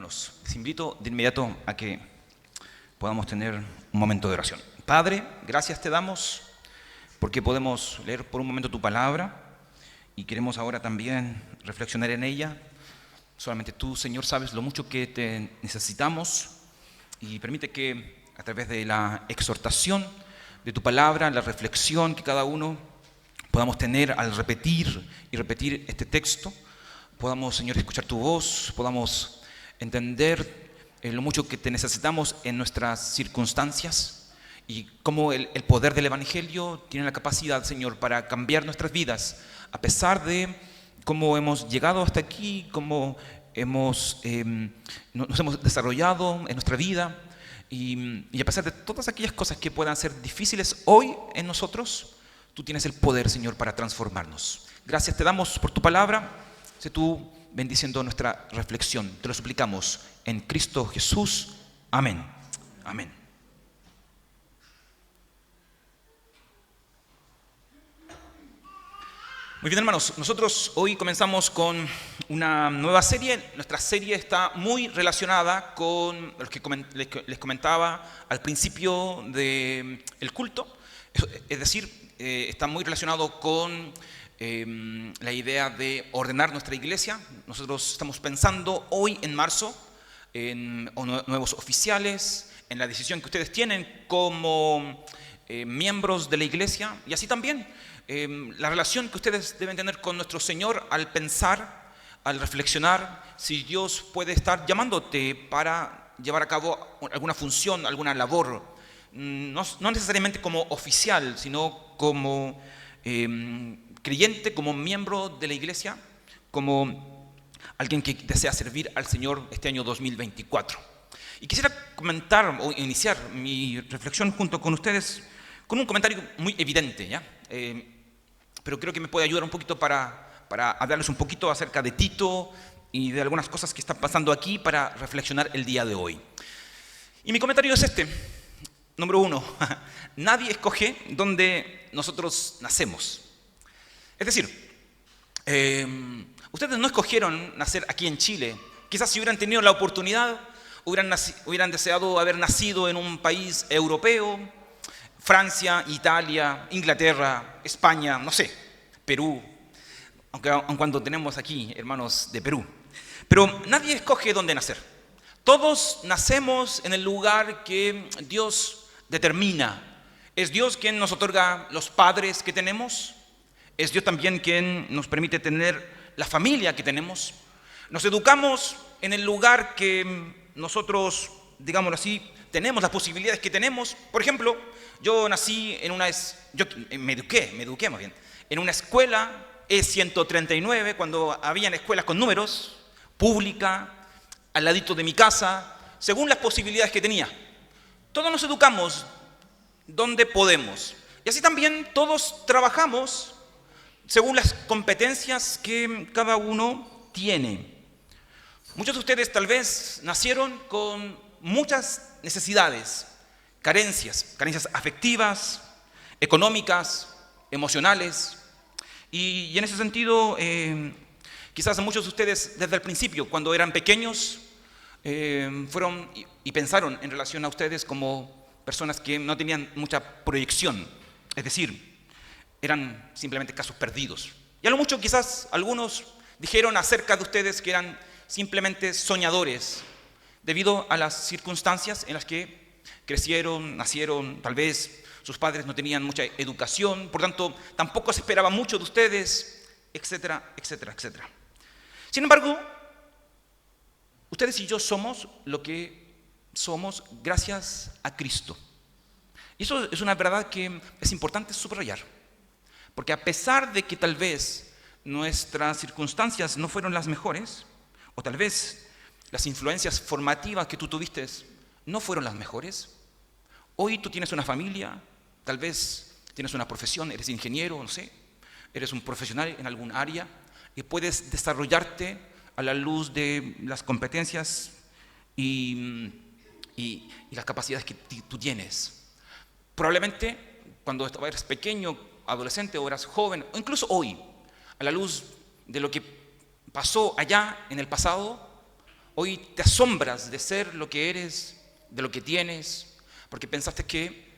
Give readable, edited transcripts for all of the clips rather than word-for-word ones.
Hermanos, les invito de inmediato a que podamos tener un momento de oración. Padre, gracias te damos porque podemos leer por un momento tu palabra y queremos ahora también reflexionar en ella. Solamente tú, Señor, sabes lo mucho que te necesitamos y permite que a través de la exhortación de tu palabra, la reflexión que cada uno podamos tener al repetir y repetir este texto, podamos, Señor, escuchar tu voz, podamos entender lo mucho que te necesitamos en nuestras circunstancias y cómo el poder del Evangelio tiene la capacidad, Señor, para cambiar nuestras vidas, a pesar de cómo hemos llegado hasta aquí, cómo nos hemos desarrollado en nuestra vida y a pesar de todas aquellas cosas que puedan ser difíciles hoy en nosotros, tú tienes el poder, Señor, para transformarnos. Gracias te damos por tu palabra. Sé tú bendiciendo nuestra reflexión. Te lo suplicamos en Cristo Jesús. Amén. Amén. Muy bien, hermanos. Nosotros hoy comenzamos con una nueva serie. Nuestra serie está muy relacionada con lo que les comentaba al principio del culto. Es decir, está muy relacionado con la idea de ordenar nuestra iglesia. Nosotros estamos pensando hoy en marzo en nuevos oficiales, en la decisión que ustedes tienen como miembros de la iglesia y así también la relación que ustedes deben tener con nuestro Señor al pensar, al reflexionar si Dios puede estar llamándote para llevar a cabo alguna función, alguna labor, no necesariamente como oficial, sino como creyente, como miembro de la iglesia, como alguien que desea servir al Señor este año 2024. Y quisiera comentar o iniciar mi reflexión junto con ustedes con un comentario muy evidente, ¿ya? Pero creo que me puede ayudar un poquito para hablarles un poquito acerca de Tito y de algunas cosas que están pasando aquí para reflexionar el día de hoy. Y mi comentario es este. Número 1, nadie escoge dónde nosotros nacemos. Es decir, ustedes no escogieron nacer aquí en Chile. Quizás si hubieran tenido la oportunidad, hubieran deseado haber nacido en un país europeo, Francia, Italia, Inglaterra, España, no sé, Perú, aun cuando tenemos aquí hermanos de Perú. Pero nadie escoge dónde nacer. Todos nacemos en el lugar que Dios determina. Es Dios quien nos otorga los padres que tenemos. Es Dios también quien nos permite tener la familia que tenemos. Nos educamos en el lugar que nosotros, digámoslo así, tenemos las posibilidades que tenemos. Por ejemplo, yo nací me eduqué más bien, en una escuela E139, cuando habían escuelas con números, pública, al ladito de mi casa, según las posibilidades que tenía. Todos nos educamos donde podemos. Y así también todos trabajamos según las competencias que cada uno tiene. Muchos de ustedes tal vez nacieron con muchas necesidades, carencias afectivas, económicas, emocionales. Y en ese sentido, quizás muchos de ustedes desde el principio, cuando eran pequeños, fueron y pensaron en relación a ustedes como personas que no tenían mucha proyección, es decir, eran simplemente casos perdidos. Y a lo mucho quizás algunos dijeron acerca de ustedes que eran simplemente soñadores, debido a las circunstancias en las que crecieron, nacieron. Tal vez sus padres no tenían mucha educación, por tanto tampoco se esperaba mucho de ustedes, etcétera, etcétera, etcétera. Sin embargo, ustedes y yo somos lo que somos gracias a Cristo. Y eso es una verdad que es importante subrayar. Porque a pesar de que tal vez nuestras circunstancias no fueron las mejores, o tal vez las influencias formativas que tú tuviste no fueron las mejores, hoy tú tienes una familia, tal vez tienes una profesión, eres ingeniero, no sé, eres un profesional en algún área y puedes desarrollarte a la luz de las competencias y las capacidades que tú tienes. Probablemente cuando eres pequeño, adolescente o eras joven, o incluso hoy, a la luz de lo que pasó allá en el pasado, hoy te asombras de ser lo que eres, de lo que tienes, porque pensaste que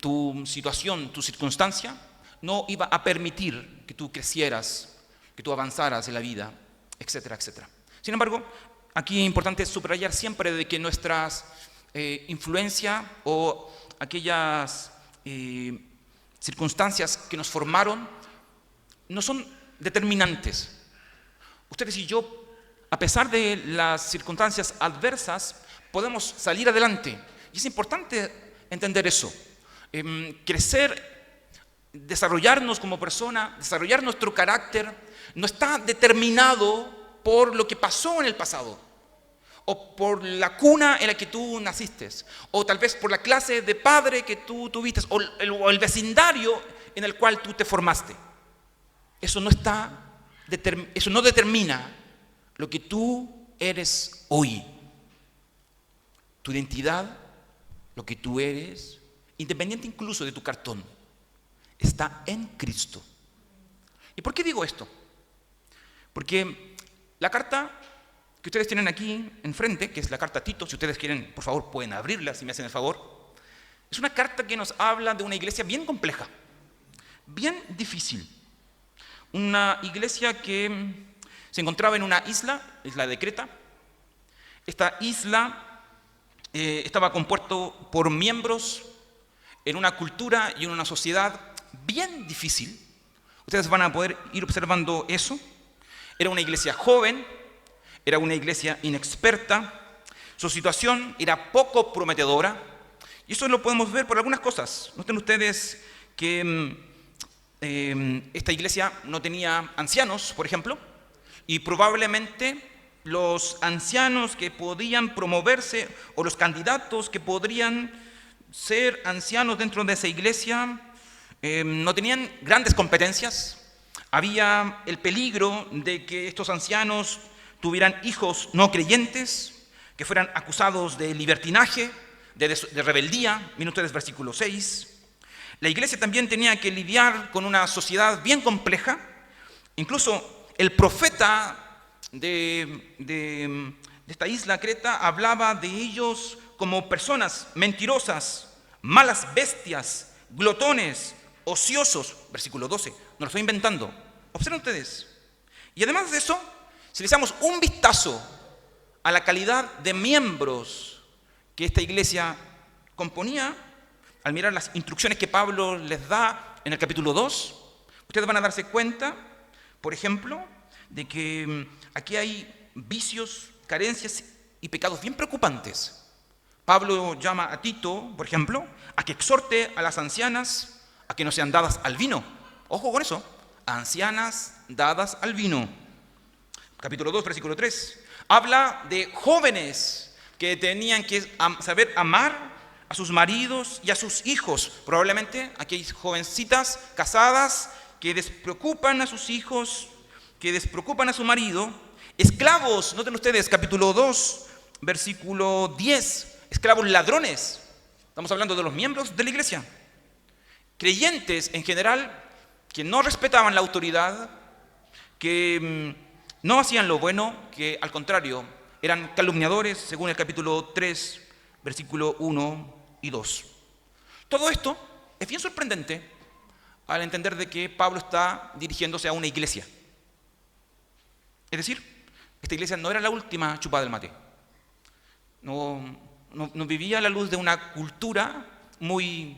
tu situación, tu circunstancia, no iba a permitir que tú crecieras, que tú avanzaras en la vida, etcétera, etcétera. Sin embargo, aquí es importante subrayar siempre de que nuestras influencias o aquellas circunstancias que nos formaron no son determinantes. Ustedes y yo, a pesar de las circunstancias adversas, podemos salir adelante. Y es importante entender eso. Crecer, desarrollarnos como persona, desarrollar nuestro carácter, no está determinado por lo que pasó en el pasado, o por la cuna en la que tú naciste, o tal vez por la clase de padre que tú tuviste, o el vecindario en el cual tú te formaste. Eso no determina lo que tú eres hoy. Tu identidad, lo que tú eres, independiente incluso de tu cartón, está en Cristo. ¿Y por qué digo esto? Porque la carta que ustedes tienen aquí enfrente, que es la carta a Tito, si ustedes quieren, por favor, pueden abrirla, si me hacen el favor. Es una carta que nos habla de una iglesia bien compleja, bien difícil. Una iglesia que se encontraba en una isla de Creta. Esta isla estaba compuesto por miembros en una cultura y en una sociedad bien difícil. Ustedes van a poder ir observando eso. Era una iglesia joven, era una iglesia inexperta, su situación era poco prometedora, y eso lo podemos ver por algunas cosas. Noten ustedes que esta iglesia no tenía ancianos, por ejemplo, y probablemente los ancianos que podían promoverse o los candidatos que podrían ser ancianos dentro de esa iglesia no tenían grandes competencias. Había el peligro de que estos ancianos tuvieran hijos no creyentes, que fueran acusados de libertinaje, de rebeldía. Miren ustedes versículo 6. La iglesia también tenía que lidiar con una sociedad bien compleja. Incluso el profeta de esta isla Creta hablaba de ellos como personas mentirosas, malas bestias, glotones, ociosos. Versículo 12, no lo estoy inventando. Observen ustedes. Y además de eso, si le echamos un vistazo a la calidad de miembros que esta iglesia componía, al mirar las instrucciones que Pablo les da en el capítulo 2, ustedes van a darse cuenta, por ejemplo, de que aquí hay vicios, carencias y pecados bien preocupantes. Pablo llama a Tito, por ejemplo, a que exhorte a las ancianas a que no sean dadas al vino. Ojo con eso, ancianas dadas al vino. Capítulo 2, versículo 3. Habla de jóvenes que tenían que saber amar a sus maridos y a sus hijos. Probablemente aquí hay jovencitas casadas que despreocupan a sus hijos, que despreocupan a su marido. Esclavos, noten ustedes, capítulo 2, versículo 10. Esclavos ladrones. Estamos hablando de los miembros de la iglesia. Creyentes en general que no respetaban la autoridad, que no hacían lo bueno, que al contrario eran calumniadores, según el capítulo 3, versículo 1 y 2. Todo esto es bien sorprendente al entender de que Pablo está dirigiéndose a una iglesia. Es decir, esta iglesia no era la última chupada del mate. No vivía a la luz de una cultura muy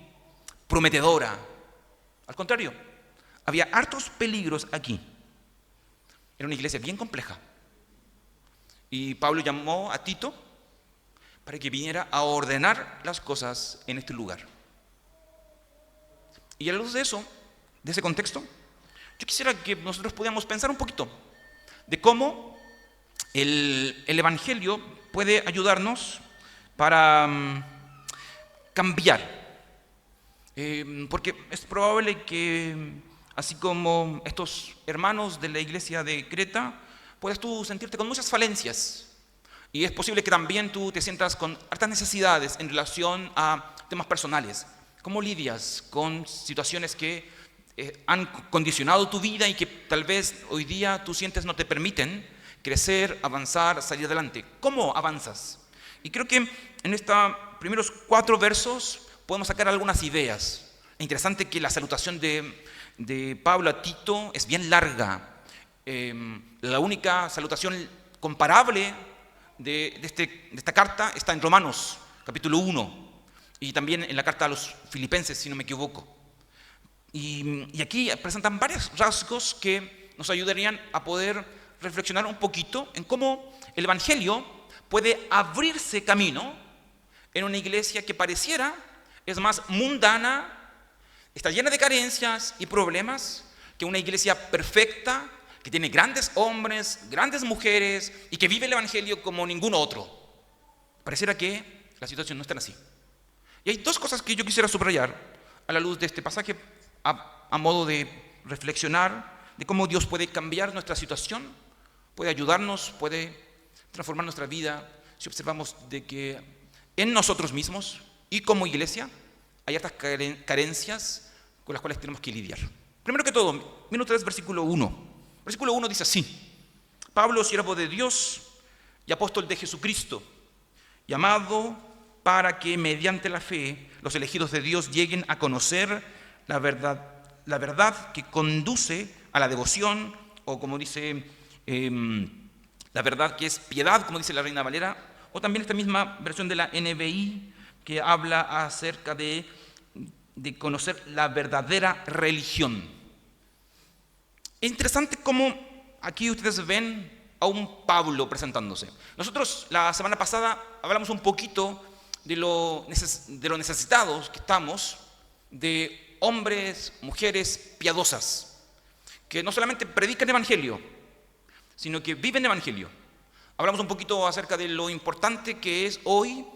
prometedora. Al contrario, había hartos peligros aquí. Era una iglesia bien compleja. Y Pablo llamó a Tito para que viniera a ordenar las cosas en este lugar. Y a la luz de eso, de ese contexto, yo quisiera que nosotros pudiéramos pensar un poquito de cómo el Evangelio puede ayudarnos para cambiar. Porque es probable que, así como estos hermanos de la iglesia de Creta, puedas tú sentirte con muchas falencias. Y es posible que también tú te sientas con hartas necesidades en relación a temas personales. ¿Cómo lidias con situaciones que han condicionado tu vida y que tal vez hoy día tú sientes no te permiten crecer, avanzar, salir adelante. ¿Cómo avanzas? Y creo que en estos primeros 4 versos podemos sacar algunas ideas. Es interesante que la salutación de Pablo a Tito es bien larga. La única salutación comparable de esta carta está en Romanos, capítulo 1, y también en la carta a los Filipenses, si no me equivoco. Y aquí presentan varios rasgos que nos ayudarían a poder reflexionar un poquito en cómo el Evangelio puede abrirse camino en una iglesia que pareciera es más mundana, está llena de carencias y problemas, que una iglesia perfecta, que tiene grandes hombres, grandes mujeres y que vive el Evangelio como ningún otro. Pareciera que la situación no es tan así. Y hay 2 cosas que yo quisiera subrayar a la luz de este pasaje, a modo de reflexionar de cómo Dios puede cambiar nuestra situación, puede ayudarnos, puede transformar nuestra vida si observamos de que en nosotros mismos y como iglesia hay estas carencias con las cuales tenemos que lidiar. Primero que todo, minuto 3, versículo 1. Versículo 1 dice así: Pablo, siervo de Dios y apóstol de Jesucristo, llamado para que mediante la fe los elegidos de Dios lleguen a conocer la verdad que conduce a la devoción, o como dice la verdad que es piedad, como dice la Reina Valera, o también esta misma versión de la NBI que habla acerca de conocer la verdadera religión. Es interesante cómo aquí ustedes ven a un Pablo presentándose. Nosotros la semana pasada hablamos un poquito de lo necesitados que estamos de hombres, mujeres piadosas, que no solamente predican evangelio, sino que viven evangelio. Hablamos un poquito acerca de lo importante que es hoy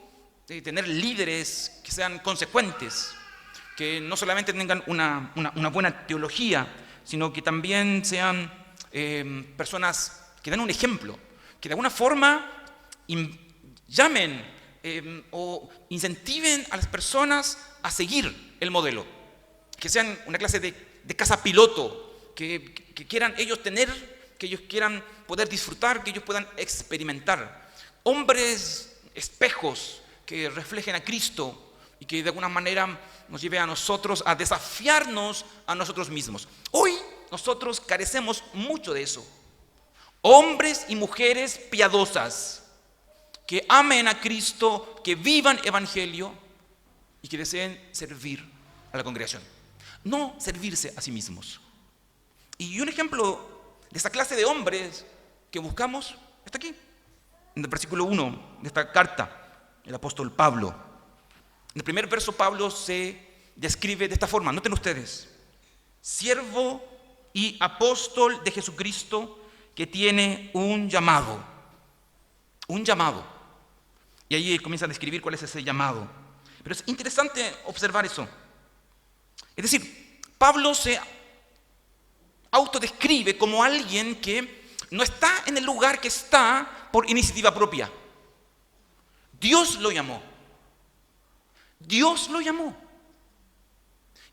tener líderes que sean consecuentes, que no solamente tengan una buena teología, sino que también sean personas que den un ejemplo, que de alguna forma llamen o incentiven a las personas a seguir el modelo, que sean una clase de casa piloto, que quieran ellos tener, que ellos quieran poder disfrutar, que ellos puedan experimentar. Hombres espejos que reflejen a Cristo y que de alguna manera nos lleve a nosotros a desafiarnos a nosotros mismos. Hoy nosotros carecemos mucho de eso. Hombres y mujeres piadosas que amen a Cristo, que vivan evangelio y que deseen servir a la congregación, no servirse a sí mismos. Y un ejemplo de esta clase de hombres que buscamos está aquí, en el versículo 1 de esta carta, el apóstol Pablo. En el primer verso Pablo se describe de esta forma, noten ustedes: siervo y apóstol de Jesucristo, que tiene un llamado. Un llamado. Y ahí comienza a describir cuál es ese llamado. Pero es interesante observar eso. Es decir, Pablo se autodescribe como alguien que no está en el lugar que está por iniciativa propia. Dios lo llamó. Dios lo llamó.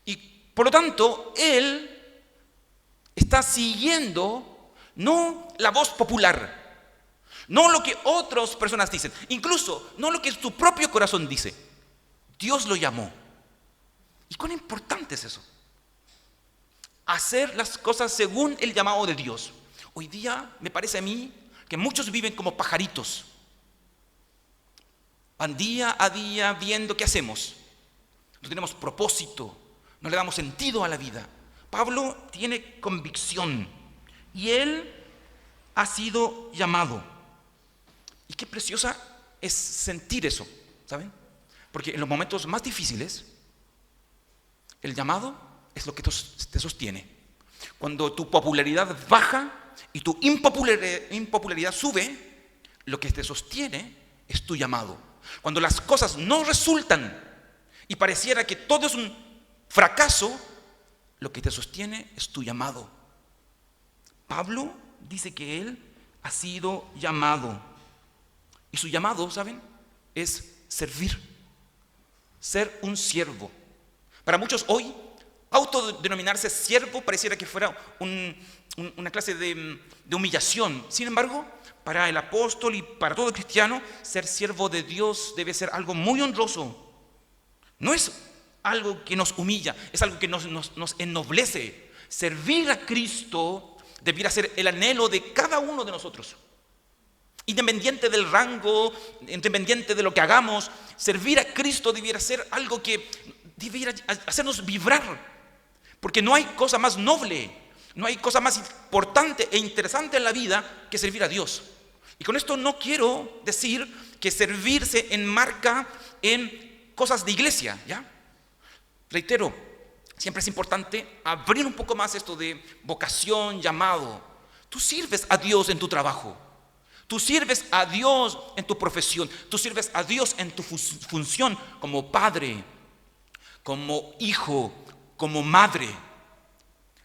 Y por lo tanto, él está siguiendo no la voz popular, no lo que otras personas dicen, incluso no lo que su propio corazón dice. Dios lo llamó. ¿Y cuán importante es eso? Hacer las cosas según el llamado de Dios. Hoy día me parece a mí que muchos viven como pajaritos. Van día a día viendo qué hacemos. No tenemos propósito, no le damos sentido a la vida. Pablo tiene convicción y él ha sido llamado. Y qué preciosa es sentir eso, ¿saben? Porque en los momentos más difíciles, el llamado es lo que te sostiene. Cuando tu popularidad baja y tu impopularidad sube, lo que te sostiene es tu llamado. Cuando las cosas no resultan y pareciera que todo es un fracaso, lo que te sostiene es tu llamado. Pablo dice que él ha sido llamado. Y su llamado, ¿saben?, es servir, ser un siervo. Para muchos hoy, autodenominarse siervo pareciera que fuera una clase de humillación. Sin embargo, para el apóstol y para todo cristiano, ser siervo de Dios debe ser algo muy honroso. No es algo que nos humilla, es algo que nos ennoblece. Servir a Cristo debiera ser el anhelo de cada uno de nosotros. Independiente del rango, independiente de lo que hagamos, servir a Cristo debiera ser algo que debiera hacernos vibrar. Porque no hay cosa más noble, no hay cosa más importante e interesante en la vida que servir a Dios. Y con esto no quiero decir que servir se enmarca en cosas de iglesia, ¿ya? Reitero, siempre es importante abrir un poco más esto de vocación, llamado. Tú sirves a Dios en tu trabajo. Tú sirves a Dios en tu profesión. Tú sirves a Dios en tu función como padre, como hijo, como madre.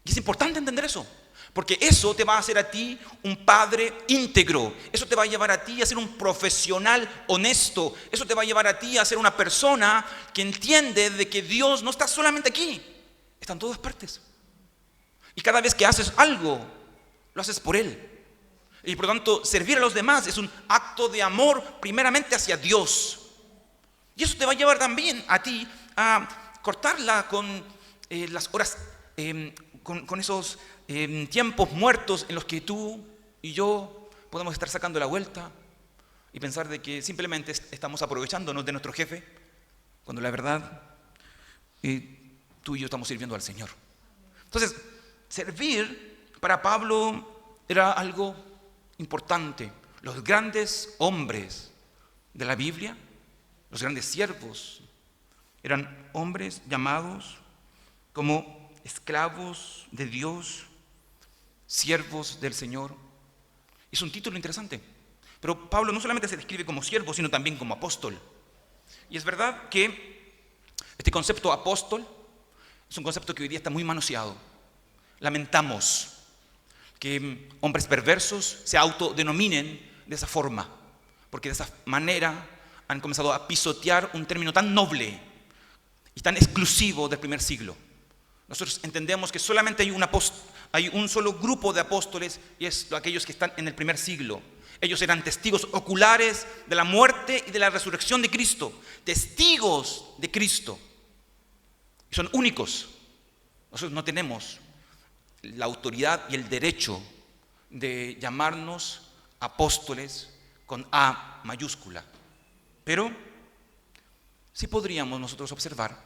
Y es importante entender eso, porque eso te va a hacer a ti un padre íntegro. Eso te va a llevar a ti a ser un profesional honesto. Eso te va a llevar a ti a ser una persona que entiende de que Dios no está solamente aquí, está en todas partes. Y cada vez que haces algo, lo haces por Él. Y por lo tanto, servir a los demás es un acto de amor primeramente hacia Dios. Y eso te va a llevar también a ti a cortarla con las horas, con esos tiempos muertos en los que tú y yo podemos estar sacando la vuelta y pensar de que simplemente estamos aprovechándonos de nuestro jefe, cuando la verdad tú y yo estamos sirviendo al Señor. Entonces, servir para Pablo era algo importante. Los grandes hombres de la Biblia, los grandes siervos, eran hombres llamados como esclavos de Dios, siervos del Señor. Es un título interesante. Pero Pablo no solamente se describe como siervo, sino también como apóstol. Y es verdad que este concepto apóstol es un concepto que hoy día está muy manoseado. Lamentamos que hombres perversos se autodenominen de esa forma, porque de esa manera han comenzado a pisotear un término tan noble y tan exclusivo del primer siglo. Nosotros entendemos que solamente hay un solo grupo de apóstoles, y es aquellos que están en el primer siglo. Ellos eran testigos oculares de la muerte y de la resurrección de Cristo, testigos de Cristo. Son únicos. Nosotros no tenemos la autoridad y el derecho de llamarnos apóstoles con A mayúscula. Pero sí podríamos nosotros observar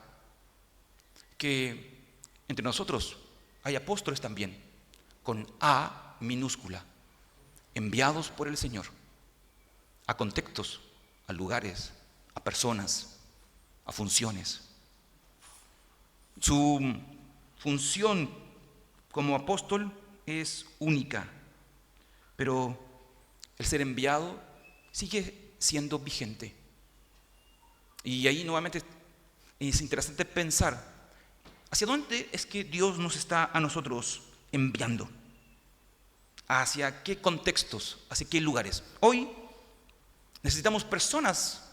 que entre nosotros hay apóstoles también con A minúscula, enviados por el Señor a contextos, a lugares, a personas, a funciones. Su función como apóstol es única, pero el ser enviado sigue siendo vigente. Y ahí nuevamente es interesante pensar hacia dónde es que Dios nos está a nosotros enviando, hacia qué contextos, hacia qué lugares. Hoy necesitamos personas,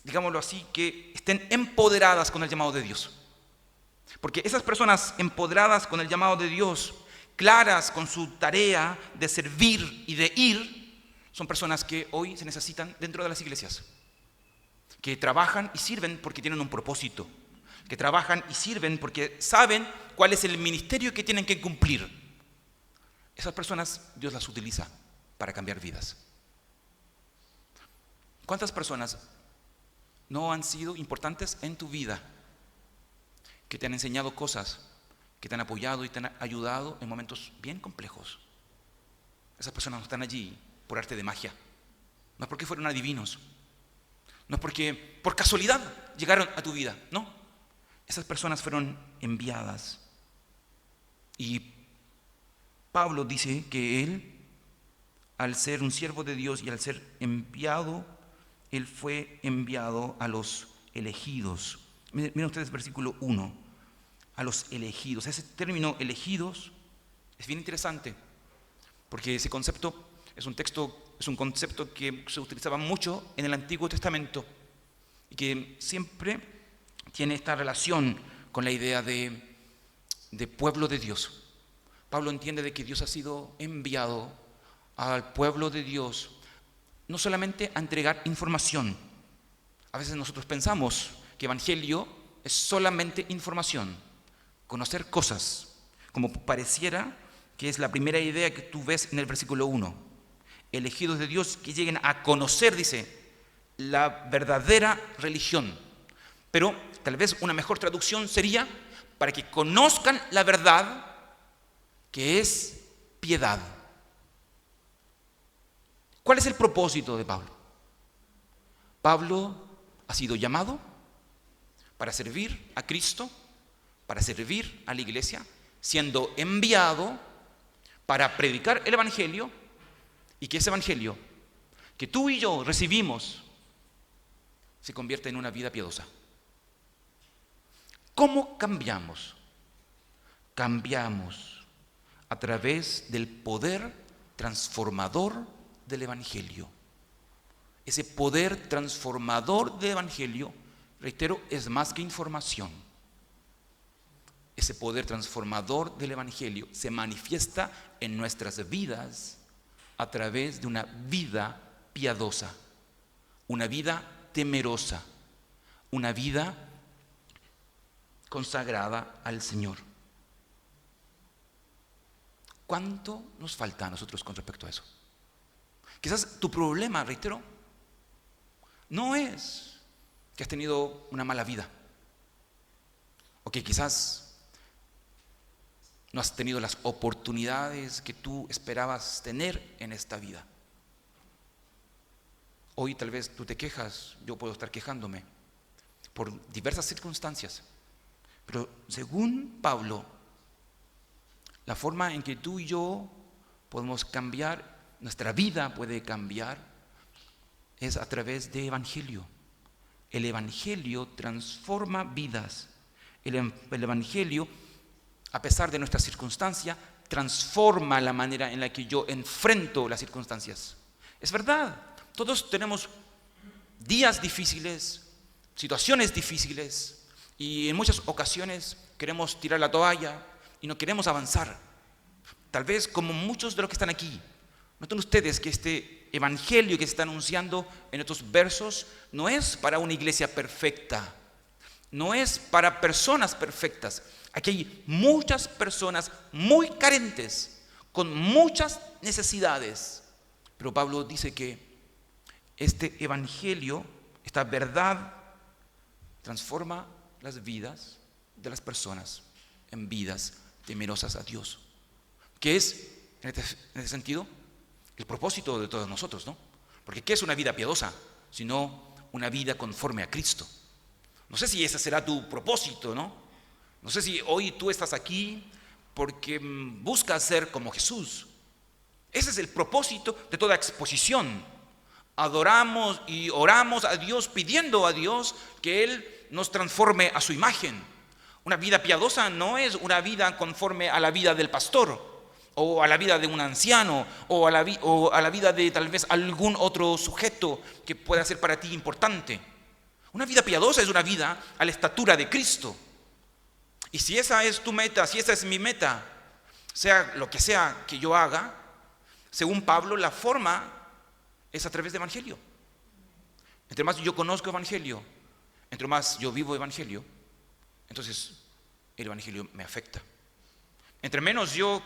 digámoslo así, que estén empoderadas con el llamado de Dios. Porque esas personas empoderadas con el llamado de Dios, claras con su tarea de servir y de ir, son personas que hoy se necesitan dentro de las iglesias, que trabajan y sirven porque tienen un propósito, que trabajan y sirven porque saben cuál es el ministerio que tienen que cumplir. Esas personas Dios las utiliza para cambiar vidas. ¿Cuántas personas no han sido importantes en tu vida, que te han enseñado cosas, que te han apoyado y te han ayudado en momentos bien complejos? Esas personas no están allí por arte de magia, no es porque fueron adivinos, no es porque por casualidad llegaron a tu vida, no. Esas personas fueron enviadas. Y Pablo dice que él, al ser un siervo de Dios y al ser enviado, él fue enviado a los elegidos. Miren ustedes versículo 1. A los elegidos. Ese término elegidos es bien interesante, porque ese concepto es un concepto que se utilizaba mucho en el Antiguo Testamento y que siempre tiene esta relación con la idea de pueblo de Dios. Pablo entiende de que Dios ha sido enviado al pueblo de Dios no solamente a entregar información. A veces nosotros pensamos que evangelio es solamente información, conocer cosas, como pareciera que es la primera idea que tú ves en el versículo 1. Elegidos de Dios que lleguen a conocer, dice, la verdadera religión. Pero tal vez una mejor traducción sería para que conozcan la verdad, que es piedad. ¿Cuál es el propósito de Pablo? Pablo ha sido llamado para servir a Cristo, para servir a la iglesia, siendo enviado para predicar el evangelio, y que ese evangelio que tú y yo recibimos se convierte en una vida piadosa. ¿Cómo cambiamos? Cambiamos a través del poder transformador del evangelio. Ese poder transformador del evangelio, reitero, es más que información. Ese poder transformador del evangelio se manifiesta en nuestras vidas a través de una vida piadosa, una vida temerosa, una vida consagrada al Señor. ¿Cuánto nos falta a nosotros con respecto a eso? Quizás tu problema, reitero, no es que has tenido una mala vida, o que quizás no has tenido las oportunidades que tú esperabas tener en esta vida. Hoy tal vez tú te quejas, yo puedo estar quejándome por diversas circunstancias, pero según Pablo, la forma en que tú y yo podemos cambiar, nuestra vida puede cambiar, es a través de evangelio. El evangelio transforma vidas. El evangelio, a pesar de nuestra circunstancia, transforma la manera en la que yo enfrento las circunstancias. Es verdad, todos tenemos días difíciles, situaciones difíciles, y en muchas ocasiones queremos tirar la toalla y no queremos avanzar. Tal vez como muchos de los que están aquí, noten ustedes que este evangelio que se está anunciando en estos versos no es para una iglesia perfecta, no es para personas perfectas. Aquí hay muchas personas muy carentes, con muchas necesidades. Pero Pablo dice que este evangelio, esta verdad, transforma las vidas de las personas en vidas temerosas a Dios. Que es, en este sentido, el propósito de todos nosotros, ¿no? Porque ¿qué es una vida piadosa? Sino una vida conforme a Cristo. No sé si ese será tu propósito, ¿no? No sé si hoy tú estás aquí porque buscas ser como Jesús. Ese es el propósito de toda exposición. Adoramos y oramos a Dios pidiendo a Dios que Él nos transforme a su imagen. Una vida piadosa no es una vida conforme a la vida del pastor, o a la vida de un anciano, o a la vida de tal vez algún otro sujeto que pueda ser para ti importante. Una vida piadosa es una vida a la estatura de Cristo. Y si esa es tu meta, si esa es mi meta, sea lo que sea que yo haga, según Pablo, la forma es a través de evangelio. Entre más yo conozco evangelio, entre más yo vivo evangelio, entonces el evangelio me afecta. Entre menos yo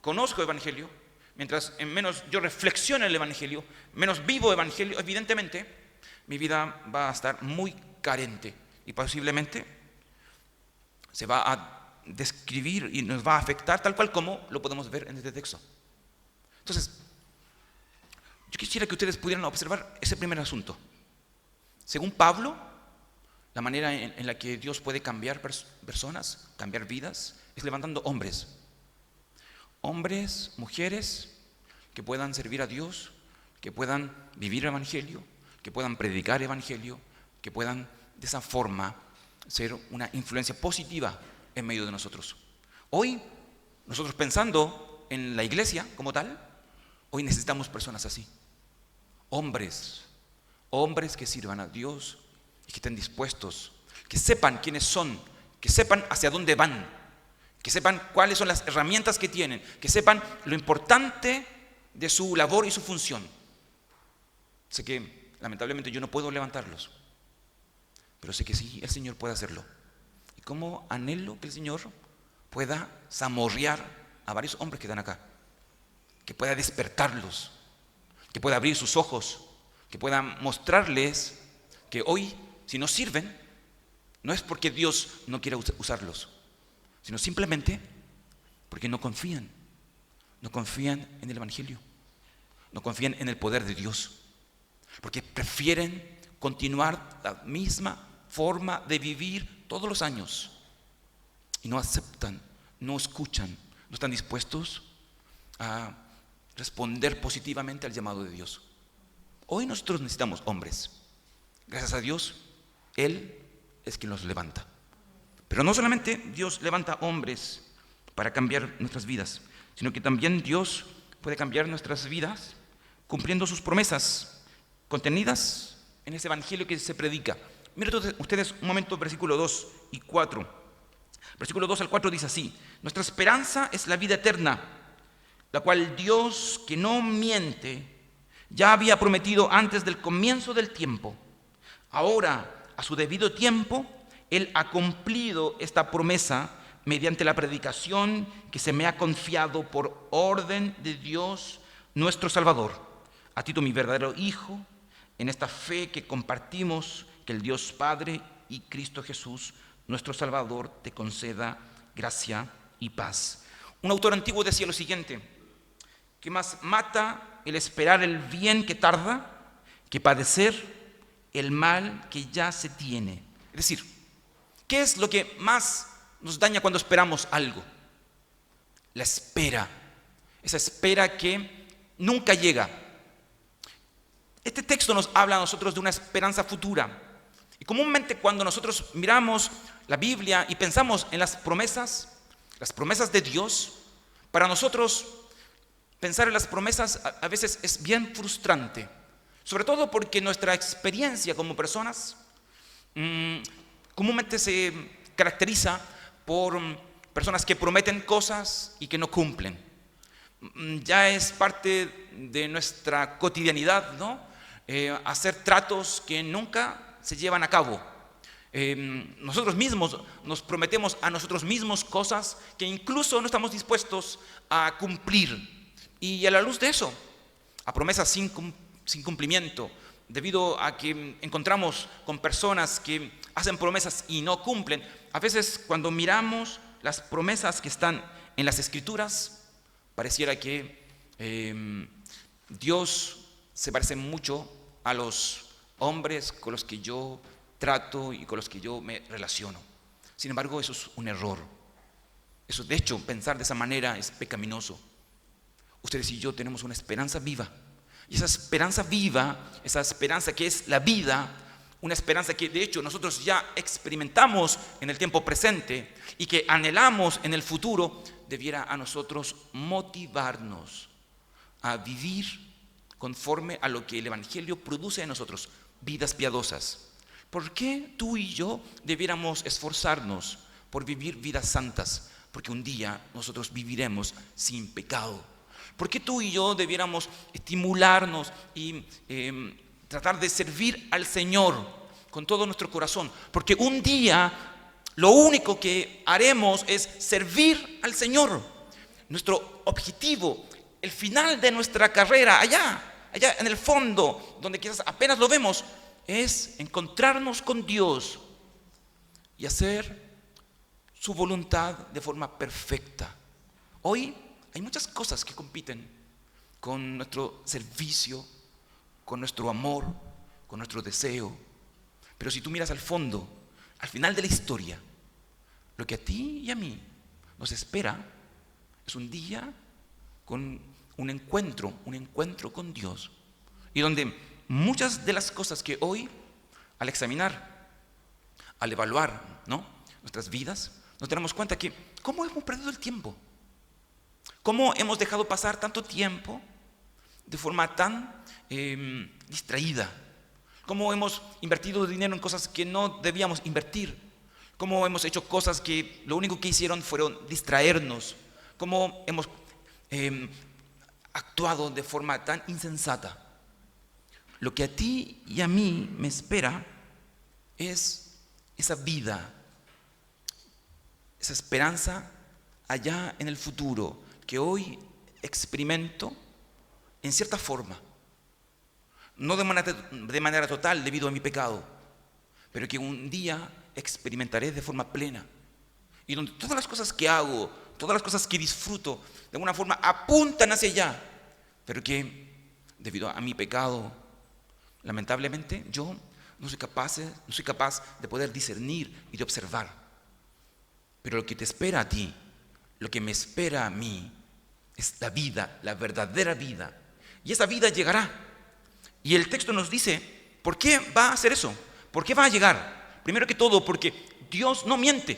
conozco evangelio, mientras menos yo reflexiono en el evangelio, menos vivo evangelio, evidentemente mi vida va a estar muy carente y posiblemente se va a describir y nos va a afectar tal cual como lo podemos ver en este texto. Entonces, yo quisiera que ustedes pudieran observar ese primer asunto. Según Pablo, la manera en la que Dios puede cambiar personas, cambiar vidas, es levantando hombres. Hombres, mujeres que puedan servir a Dios, que puedan vivir el evangelio, que puedan predicar evangelio, que puedan de esa forma ser una influencia positiva en medio de nosotros. Hoy, nosotros pensando en la iglesia como tal, hoy necesitamos personas así. Hombres que sirvan a Dios y que estén dispuestos, que sepan quiénes son, que sepan hacia dónde van, que sepan cuáles son las herramientas que tienen, que sepan lo importante de su labor y su función. Sé que lamentablemente yo no puedo levantarlos, pero sé que sí, el Señor puede hacerlo. Y cómo anhelo que el Señor pueda zamarrear a varios hombres que están acá, que pueda despertarlos, que pueda abrir sus ojos, que pueda mostrarles que hoy, si no sirven, no es porque Dios no quiera usarlos, sino simplemente porque no confían en el Evangelio, no confían en el poder de Dios, porque prefieren continuar la misma forma de vivir todos los años y no aceptan, no escuchan, no están dispuestos a responder positivamente al llamado de Dios. Hoy nosotros necesitamos hombres. Gracias a Dios, Él es quien los levanta. Pero no solamente Dios levanta hombres para cambiar nuestras vidas, sino que también Dios puede cambiar nuestras vidas cumpliendo sus promesas contenidas en ese evangelio que se predica. Miren ustedes un momento, versículo 2 y 4. Versículo 2 al 4 dice así: nuestra esperanza es la vida eterna, la cual Dios, que no miente, ya había prometido antes del comienzo del tiempo. Ahora, a su debido tiempo, Él ha cumplido esta promesa mediante la predicación que se me ha confiado por orden de Dios nuestro Salvador. A Tito, mi verdadero hijo, en esta fe que compartimos, que el Dios Padre y Cristo Jesús, nuestro Salvador, te conceda gracia y paz. Un autor antiguo decía lo siguiente: ¿qué más mata el esperar el bien que tarda que padecer el mal que ya se tiene? Es decir, ¿qué es lo que más nos daña cuando esperamos algo? La espera, esa espera que nunca llega. Este texto nos habla a nosotros de una esperanza futura. Y comúnmente cuando nosotros miramos la Biblia y pensamos en las promesas de Dios, para nosotros pensar en las promesas a veces es bien frustrante, sobre todo porque nuestra experiencia como personas comúnmente se caracteriza por personas que prometen cosas y que no cumplen. Ya es parte de nuestra cotidianidad, ¿no? Hacer tratos que nunca se llevan a cabo. Nosotros mismos nos prometemos a nosotros mismos cosas que incluso no estamos dispuestos a cumplir. Y a la luz de eso, a promesas sin cumplimiento, debido a que encontramos con personas que hacen promesas y no cumplen, a veces cuando miramos las promesas que están en las Escrituras, pareciera que Dios se parece mucho a los hombres con los que yo trato y con los que yo me relaciono. Sin embargo, eso es un error. Eso, de hecho, pensar de esa manera es pecaminoso. Ustedes y yo tenemos una esperanza viva. Y esa esperanza viva, esa esperanza que es la vida, una esperanza que de hecho nosotros ya experimentamos en el tiempo presente y que anhelamos en el futuro, debiera a nosotros motivarnos a vivir conforme a lo que el Evangelio produce en nosotros, vidas piadosas. ¿Por qué tú y yo debiéramos esforzarnos por vivir vidas santas? Porque un día nosotros viviremos sin pecado. ¿Por qué tú y yo debiéramos estimularnos y tratar de servir al Señor con todo nuestro corazón? Porque un día lo único que haremos es servir al Señor. Nuestro objetivo, el final de nuestra carrera, allá en el fondo, donde quizás apenas lo vemos, es encontrarnos con Dios y hacer su voluntad de forma perfecta. Hoy hay muchas cosas que compiten con nuestro servicio, con nuestro amor, con nuestro deseo. Pero si tú miras al fondo, al final de la historia, lo que a ti y a mí nos espera es un día con un encuentro con Dios. Y donde muchas de las cosas que hoy, al examinar, al evaluar, ¿no?, nuestras vidas, nos damos cuenta que cómo hemos perdido el tiempo. ¿Cómo hemos dejado pasar tanto tiempo de forma tan distraída? ¿Cómo hemos invertido dinero en cosas que no debíamos invertir? cómo hemos hecho cosas que lo único que hicieron fueron distraernos, cómo hemos actuado de forma tan insensata. Lo que a ti y a mí me espera es esa vida, esa esperanza allá en el futuro que hoy experimento en cierta forma, no de manera total debido a mi pecado, pero que un día experimentaré de forma plena, y donde todas las cosas que hago, todas las cosas que disfruto, de alguna forma apuntan hacia allá, pero que debido a mi pecado, lamentablemente, yo no soy capaz de poder discernir y de observar. Pero lo que te espera a ti, lo que me espera a mí, es la vida, la verdadera vida. Y esa vida llegará. Y el texto nos dice, ¿por qué va a hacer eso? ¿Por qué va a llegar? Primero que todo, porque Dios no miente.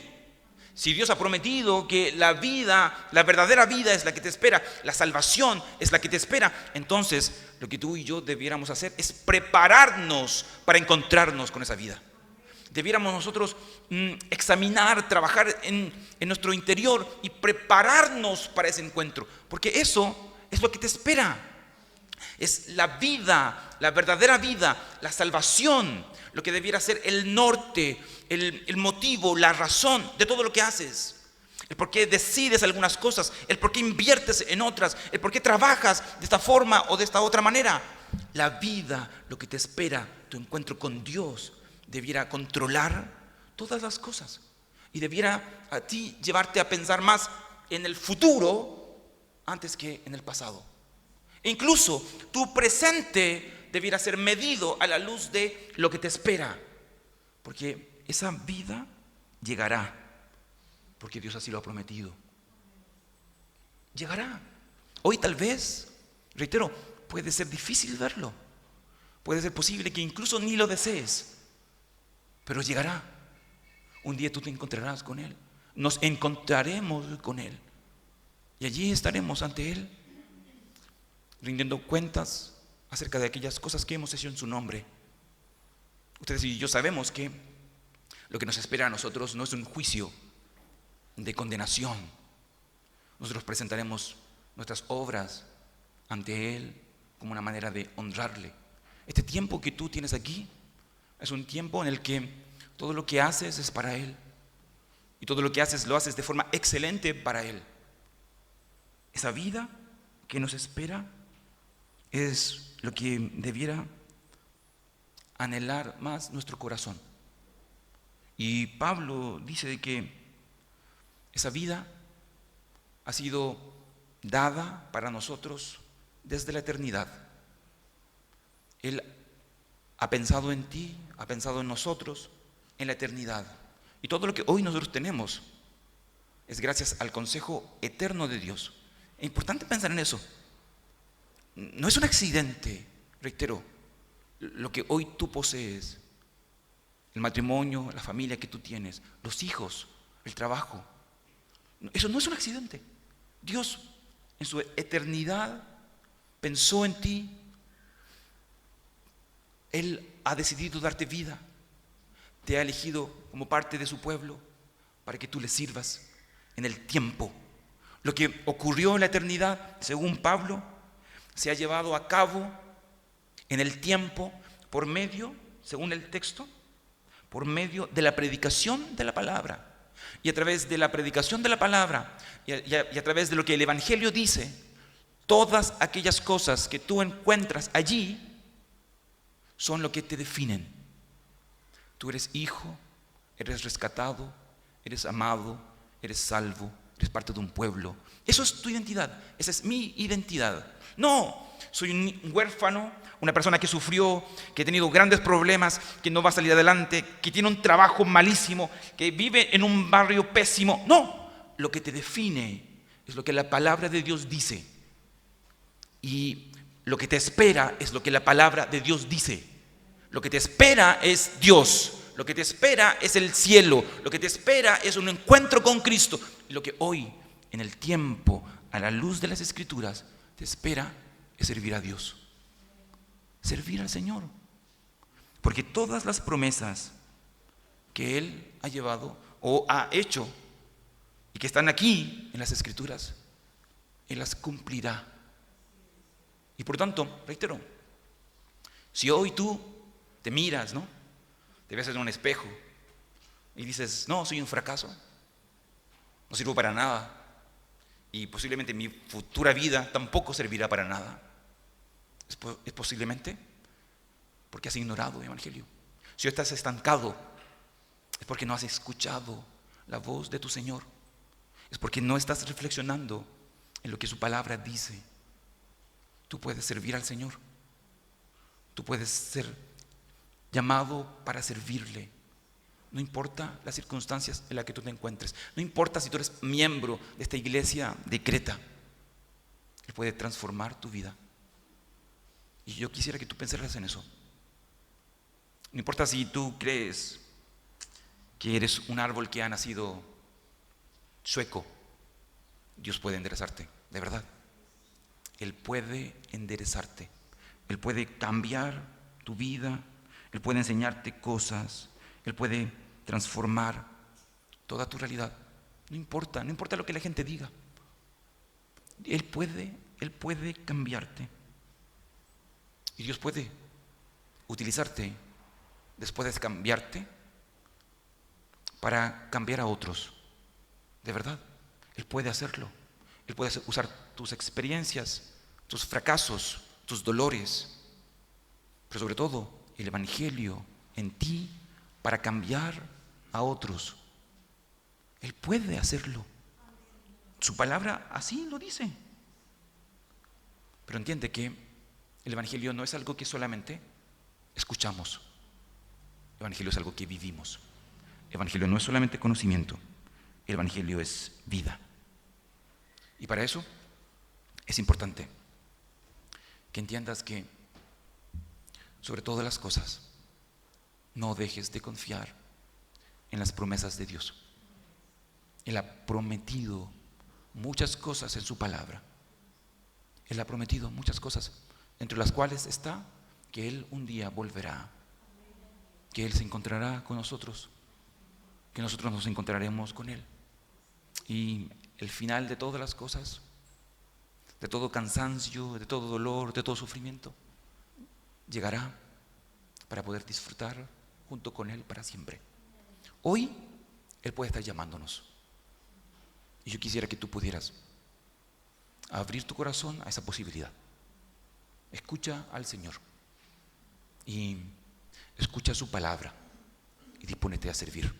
Si Dios ha prometido que la vida, la verdadera vida es la que te espera, la salvación es la que te espera, entonces lo que tú y yo debiéramos hacer es prepararnos para encontrarnos con esa vida. Debiéramos nosotros examinar, trabajar en nuestro interior y prepararnos para ese encuentro, porque eso es lo que te espera. Es la vida, la verdadera vida, la salvación, lo que debiera ser el norte, el motivo, la razón de todo lo que haces. El por qué decides algunas cosas, el por qué inviertes en otras, el por qué trabajas de esta forma o de esta otra manera. La vida, lo que te espera, tu encuentro con Dios, debiera controlar todas las cosas y debiera a ti llevarte a pensar más en el futuro antes que en el pasado. E incluso tu presente debiera ser medido a la luz de lo que te espera, porque esa vida llegará, porque Dios así lo ha prometido. Llegará. Hoy tal vez, reitero, puede ser difícil verlo, puede ser posible que incluso ni lo desees, pero llegará. Un día tú te encontrarás con Él, nos encontraremos con Él y allí estaremos ante Él rindiendo cuentas acerca de aquellas cosas que hemos hecho en su nombre. Ustedes y yo sabemos que lo que nos espera a nosotros no es un juicio de condenación. Nosotros presentaremos nuestras obras ante Él como una manera de honrarle. Este tiempo que tú tienes aquí es un tiempo en el que todo lo que haces es para Él, y todo lo que haces lo haces de forma excelente para Él. Esa vida que nos espera es lo que debiera anhelar más nuestro corazón. Y Pablo dice de que esa vida ha sido dada para nosotros desde la eternidad. Él ha pensado en ti, ha pensado en nosotros en la eternidad. Y todo lo que hoy nosotros tenemos es gracias al consejo eterno de Dios. Es importante pensar en eso. No es un accidente, reitero, lo que hoy tú posees, el matrimonio, la familia que tú tienes, los hijos, el trabajo. Eso no es un accidente. Dios en su eternidad pensó en ti. Él ha decidido darte vida. Te ha elegido como parte de su pueblo para que tú le sirvas en el tiempo. Lo que ocurrió en la eternidad, según Pablo, se ha llevado a cabo en el tiempo por medio, según el texto, por medio de la predicación de la palabra. Y a través de la predicación de la palabra y a través de lo que el Evangelio dice, todas aquellas cosas que tú encuentras allí son lo que te definen. Tú eres hijo, eres rescatado, eres amado, eres salvo, eres parte de un pueblo. Eso es tu identidad, esa es mi identidad. No, soy un huérfano, una persona que sufrió, que ha tenido grandes problemas, que no va a salir adelante, que tiene un trabajo malísimo, que vive en un barrio pésimo. No, lo que te define es lo que la palabra de Dios dice. Y lo que te espera es lo que la palabra de Dios dice. Lo que te espera es Dios. Lo que te espera es el cielo. Lo que te espera es un encuentro con Cristo. Y lo que hoy, en el tiempo, a la luz de las Escrituras, te espera es servir a Dios. Servir al Señor. Porque todas las promesas que Él ha llevado o ha hecho y que están aquí en las Escrituras, Él las cumplirá. Y por tanto, reitero, si hoy tú te miras, ¿no? Te ves en un espejo y dices, no, soy un fracaso, no sirvo para nada y posiblemente mi futura vida tampoco servirá para nada. Es posiblemente porque has ignorado el Evangelio. Si estás estancado, es porque no has escuchado la voz de tu Señor. Es porque no estás reflexionando en lo que su palabra dice. Tú puedes servir al Señor. Tú puedes ser llamado para servirle. No importa las circunstancias en las que tú te encuentres. No importa si tú eres miembro de esta iglesia de Creta. Él puede transformar tu vida. Y yo quisiera que tú pensaras en eso. No importa si tú crees que eres un árbol que ha nacido chueco. Dios puede enderezarte, de verdad. Él puede enderezarte. Él puede cambiar tu vida. Él puede enseñarte cosas. Él puede transformar toda tu realidad. No importa lo que la gente diga. Él puede cambiarte. Y Dios puede utilizarte después de cambiarte para cambiar a otros. De verdad, Él puede hacerlo. Él puede usar tus experiencias, tus fracasos, tus dolores, pero sobre todo el Evangelio en ti para cambiar a otros. Él puede hacerlo. Su palabra así lo dice. Pero entiende que el Evangelio no es algo que solamente escuchamos. El Evangelio es algo que vivimos. El Evangelio no es solamente conocimiento. El Evangelio es vida. Y para eso es importante que entiendas que, sobre todas las cosas, no dejes de confiar en las promesas de Dios. Él ha prometido muchas cosas en su palabra. Él ha prometido muchas cosas, entre las cuales está que Él un día volverá, que Él se encontrará con nosotros, que nosotros nos encontraremos con Él. Y el final de todas las cosas, de todo cansancio, de todo dolor, de todo sufrimiento, llegará para poder disfrutar junto con Él para siempre. Hoy Él puede estar llamándonos. Y yo quisiera que tú pudieras abrir tu corazón a esa posibilidad. Escucha al Señor y escucha su palabra y dispónete a servir.